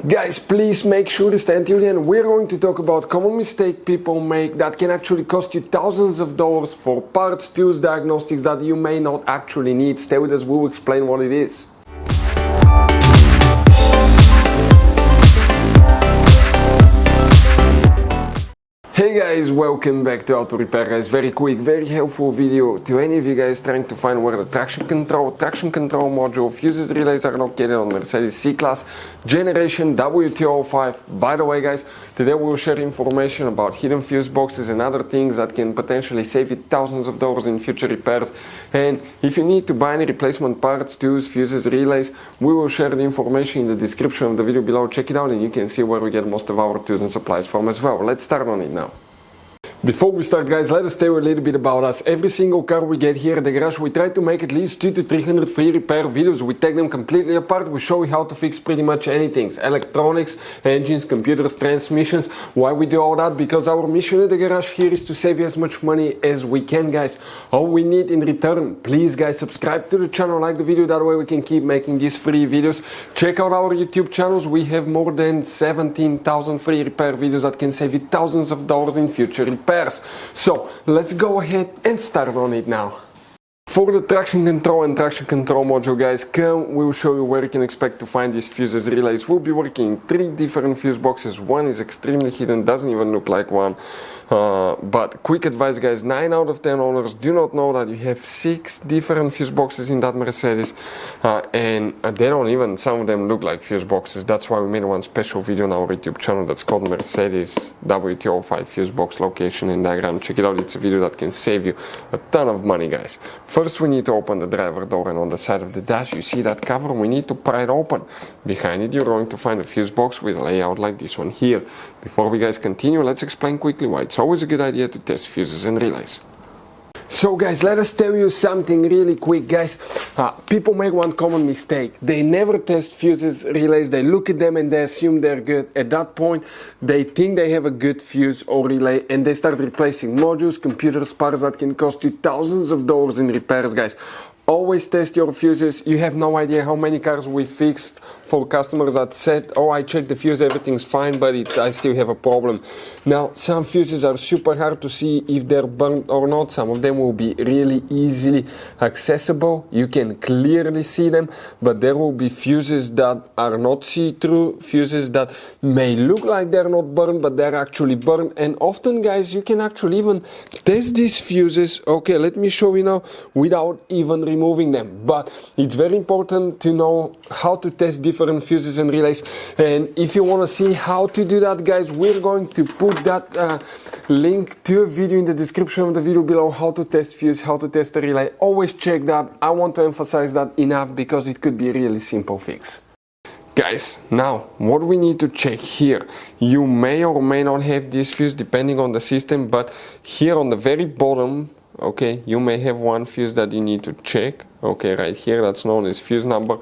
Guys, please make sure to stay until the end. We're going to talk about common mistake people make that can actually cost you thousands of dollars for parts, tools, diagnostics that you may not actually need. Stay with us, we'll explain what it is. Hey guys, welcome back to Auto Repair guys. Very quick, very helpful video to any of you guys trying to find where the traction control module, fuses, relays are located on Mercedes C-Class generation W205. By the way guys, today we'll share information about hidden fuse boxes and other things that can potentially save you thousands of dollars in future repairs. And if you need to buy any replacement parts, tools, fuses, relays, we will share the information in the description of the video below. Check it out and you can see where we get most of our tools and supplies from as well. Let's start on it now. Before we start guys, let us tell you a little bit about us. Every single car we get here at the garage, we try to make at least 200 to 300 free repair videos. We take them completely apart, we show you how to fix pretty much anything. Electronics, engines, computers, transmissions. Why we do all that? Because our mission at the garage here is to save you as much money as we can guys. All we need in return, please guys, subscribe to the channel, like the video, that way we can keep making these free videos. Check out our YouTube channels, we have more than 17,000 free repair videos that can save you thousands of dollars in future repairs. So let's go ahead and start on it now. For the traction control and traction control module guys, we'll show you where you can expect to find these fuses relays. We'll be working in 3 different fuse boxes. One is extremely hidden, doesn't even look like one. But quick advice guys, 9 out of 10 owners do not know that you have 6 different fuse boxes in that Mercedes, and they don't even, some of them look like fuse boxes. That's why we made one special video on our YouTube channel that's called Mercedes W205 fuse box location and diagram. Check it out, it's a video that can save you a ton of money guys. First we need to open the driver door, and on the side of the dash you see that cover, we need to pry it open. Behind it you're going to find a fuse box with a layout like this one here. Before we guys continue, let's explain quickly why it's always a good idea to test fuses and relays. So guys, let us tell you something really quick guys. People make one common mistake. They never test fuses, relays, they look at them and they assume they're good. At that point, they think they have a good fuse or relay and they start replacing modules, computers, parts that can cost you thousands of dollars in repairs guys. Always test your fuses. You have no idea how many cars we fixed for customers that said, oh, I checked the fuse, everything's fine, but I still have a problem. Now, some fuses are super hard to see if they're burnt or not. Some of them will be really easily accessible. You can clearly see them, but there will be fuses that are not see-through, fuses that may look like they're not burned, but they're actually burned. And often, guys, you can actually even test these fuses. Okay, let me show you now without even removing them. But it's very important to know how to test different fuses and relays, and if you want to see how to do that guys, we're going to put that link to a video in the description of the video below, how to test fuse, how to test a relay. Always check that. I want to emphasize that enough because it could be a really simple fix. Guys, now what we need to check here, you may or may not have this fuse depending on the system, but here on the very bottom, okay, you may have one fuse that you need to check. Okay, right here, that's known as fuse number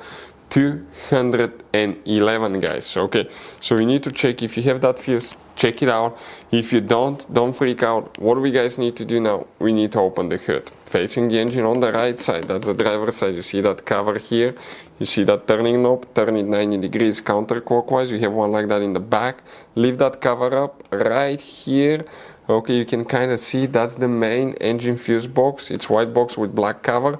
211 guys. Okay, so you need to check if you have that fuse, check it out. If you don't freak out. What do we guys need to do now? We need to open the hood facing the engine on the right side. That's the driver's side. You see that cover here, you see that turning knob, turn it 90 degrees counterclockwise. You have one like that in the back. Lift that cover up right here. Okay, you can kind of see that's the main engine fuse box. It's white box with black cover.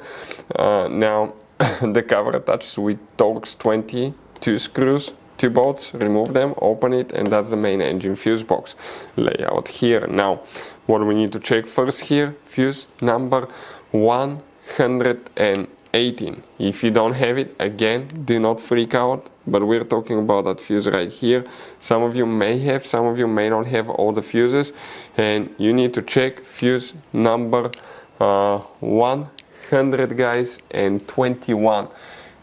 Now the cover attaches with Torx 20, 2 screws, 2 bolts. Remove them, open it, and that's the main engine fuse box layout here. Now what do we need to check first here? Fuse number 118. If you don't have it, again, do not freak out, but we're talking about that fuse right here. Some of you may have, some of you may not have all the fuses, and you need to check fuse number 100 guys and 21.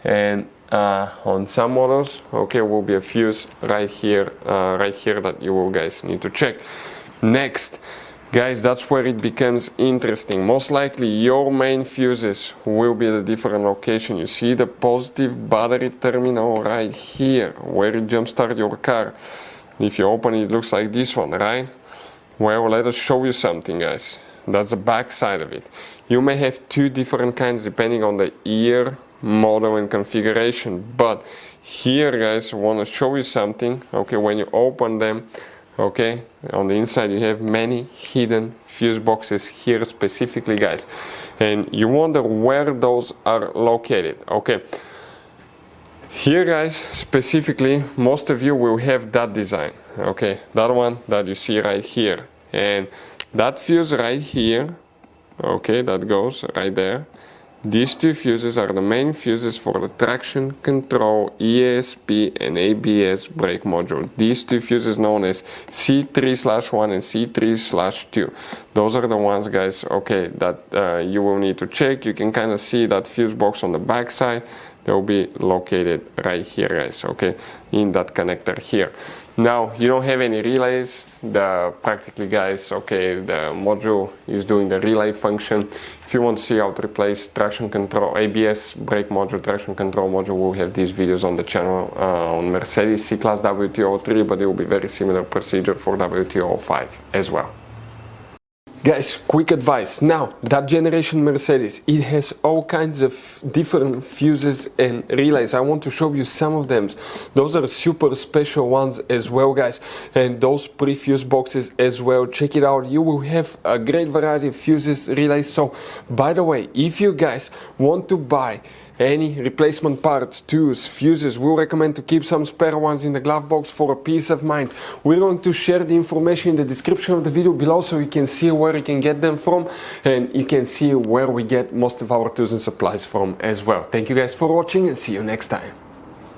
And on some models, okay, will be a fuse right here that you will guys need to check. Next guys, that's where it becomes interesting. Most likely your main fuses will be at a different location. You see the positive battery terminal right here where you jumpstart your car. If you open it, it looks like this one, right? Well, let us show you something guys. That's the back side of it. You may have 2 different kinds depending on the year model and configuration. But here, guys, I want to show you something. Okay, when you open them, okay, on the inside you have many hidden fuse boxes here specifically, guys, and you wonder where those are located. Okay, here, guys, specifically, most of you will have that design. Okay, that one that you see right here, and that fuse right here, okay, that goes right there. These two fuses are the main fuses for the traction control, ESP and ABS brake module. These two fuses known as C3/1 and C3/2. Those are the ones, guys, okay, that you will need to check. You can kind of see that fuse box on the back side. They'll be located right here, guys, okay, in that connector here. Now, you don't have any relays. Practically, guys, okay, the module is doing the relay function. If you want to see how to replace traction control, ABS brake module, traction control module, we'll have these videos on the channel on Mercedes C-Class W203, but it will be very similar procedure for W205 as well. Guys, quick advice. Now, that generation Mercedes, it has all kinds of different fuses and relays. I want to show you some of them. Those are super special ones as well, guys. And those pre-fuse boxes as well. Check it out. You will have a great variety of fuses, relays. So, by the way, if you guys want to buy any replacement parts, tools, fuses, we'll recommend to keep some spare ones in the glove box for a peace of mind. We're going to share the information in the description of the video below so you can see where you can get them from, and you can see where we get most of our tools and supplies from as well. Thank you guys for watching, and see you next time.